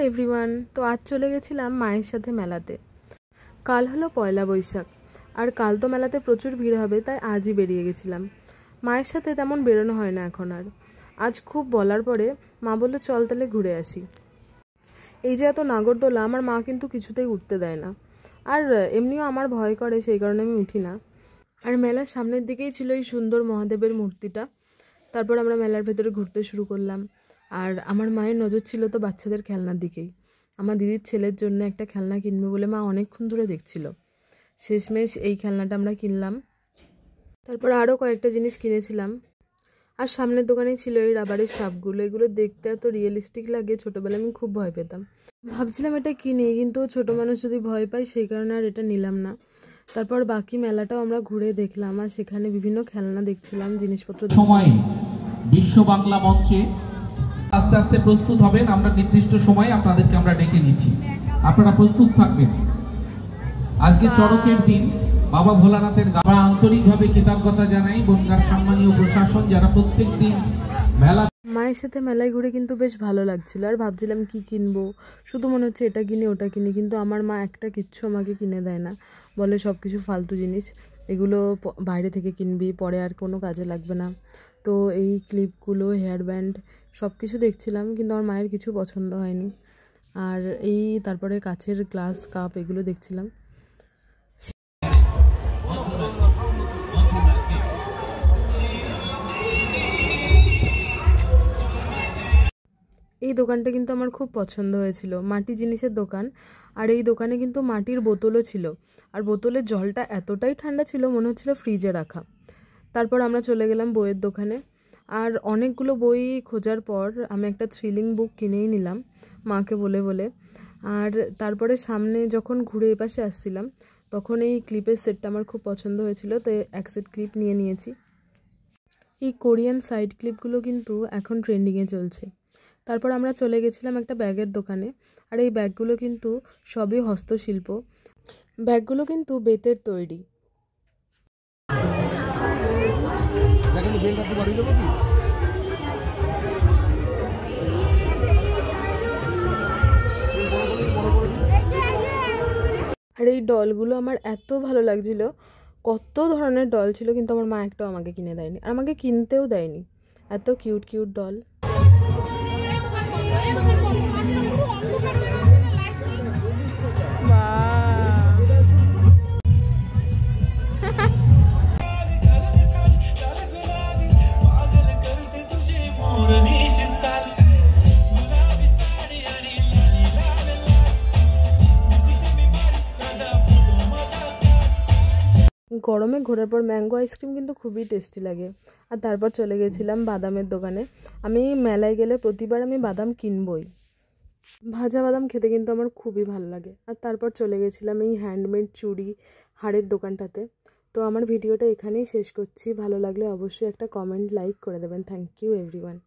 Everyone, তো আজ চলে গেছিলাম মায়ের সাথে মেলাতে। কাল হলো পয়লা বৈশাখ, আর কাল তো মেলাতে প্রচুর ভিড় হবে, তাই আজই বেরিয়ে গেছিলাম। মায়ের সাথে তেমন বেরোনো হয় না এখন আর। আজ খুব বলার পরে মা বলল চল তাহলে ঘুরে আসি। এই যে এত নাগরদোলা, আমার মা কিন্তু কিছুতেই উঠতে দেয় না, আর এমনিও আমার ভয় করে, সেই কারণে আমি উঠি না। আর মেলার সামনের দিকেই ছিল এই সুন্দর মহাদেবের মূর্তিটা। তারপর আমরা মেলার ভেতরে ঘুরতে শুরু করলাম, আর আমার মায়ের নজর ছিল তো বাচ্চাদের খেলনার দিকেই। আমার দিদির ছেলের জন্য একটা খেলনা কিনবে বলে মা অনেকক্ষণ ধরে দেখছিল। শেষমেশ এই খেলনাটা আমরা কিনলাম। তারপর আরও কয়েকটা জিনিস কিনেছিলাম। আর সামনের দোকানেই ছিল এই রাবারের সাপগুলো। এগুলো দেখতে এত রিয়েলিস্টিক লাগে, ছোটোবেলায় আমি খুব ভয় পেতাম। ভাবছিলাম এটা কিনি, কিন্তু ছোটো মানুষ যদি ভয় পায়, সেই কারণে আর এটা নিলাম না। তারপর বাকি মেলাটাও আমরা ঘুরে দেখলাম, আর সেখানে বিভিন্ন খেলনা দেখছিলাম, জিনিসপত্র সময় বিশ্ব বাংলা মঞ্চে আস্তে আস্তে প্রস্তুত হবেন। আমরা নির্দিষ্ট সময়ে আপনাদেরকে আমরা ডেকে নিচ্ছি, আপনারা প্রস্তুত থাকবেন। আজকে চড়কের দিন, বাবা ভোলানাথের আমরা আন্তরিকভাবে কৃতজ্ঞতা জানাই বনগাঁর সম্মানীয় প্রশাসন, যারা প্রত্যেক দিন মেলা। মায়ের সাথে মেলায় ঘুরে কিন্তু বেশ ভালো লাগছিল, আর ভাবছিলাম কি কিনবো, শুধু মনে হচ্ছে এটা কিনি ওটা কিনি, কিন্তু আমার মা একটা কিচ্ছু আমাকে কিনে দেয় না। বলে সব কিছু ফালতু জিনিস, এগুলো বাইরে থেকে কিনবি, পরে আর কোনো কাজে লাগবে না। তো এই ক্লিপগুলো, হেয়ার ব্যান্ড সব কিছু দেখছিলাম, কিন্তু আমার মায়ের কিছু পছন্দ হয়নি। আর এই তারপরে কাচের গ্লাস, কাপ এগুলো দেখছিলাম। এই দোকানটা কিন্তু আমার খুব পছন্দ হয়েছিল, মাটি জিনিসের দোকান। আর এই দোকানে কিন্তু মাটির বোতলও ছিল, আর বোতলের জলটা এতটাই ঠান্ডা ছিল, মনে হচ্ছিল ফ্রিজে রাখা। তারপর আমরা চলে গেলাম বইয়ের দোকানে, আর অনেকগুলো বই খোঁজার পর আমি একটা থ্রিলিং বুক কিনেই নিলাম মাকে বলে বলে। আর তারপরে সামনে যখন ঘুরে এপাশে আসছিলাম, তখন এই ক্লিপের সেটটা আমার খুব পছন্দ হয়েছিল, তো এক সেট ক্লিপ নিয়েছি। এই কোরিয়ান সাইড ক্লিপগুলো কিন্তু এখন ট্রেন্ডিংয়ে চলছে। তারপর আমরা চলে গেছিলাম একটা ব্যাগের দোকানে, আর এই ব্যাগগুলো কিন্তু সবই হস্তশিল্প। ব্যাগগুলো কিন্তু বেতের তৈরি। আর এই ডলগুলো আমার এত ভালো লাগছিল, কত ধরনের ডল ছিল, কিন্তু আমার মা একটাও আমাকে কিনে দেয়নি, আর আমাকে কিনতেও দেয়নি। এত কিউট কিউট ডল। গরমে ঘোরার পর ম্যাঙ্গো আইসক্রিম কিন্তু খুবই টেস্টি লাগে। আর তারপর চলে গেছিলাম বাদামের দোকানে। আমি মেলায় গেলে প্রতিবার আমি বাদাম কিনবই, ভাজা বাদাম খেতে কিন্তু আমার খুবই ভালো লাগে। আর তারপর চলে গেছিলাম এই হ্যান্ডমেড চুড়ি, হাড়ের দোকানটাতে। তো আমার ভিডিওটা এখানেই শেষ করছি। ভালো লাগলে অবশ্যই একটা কমেন্ট, লাইক করে দেবেন। Thank you everyone.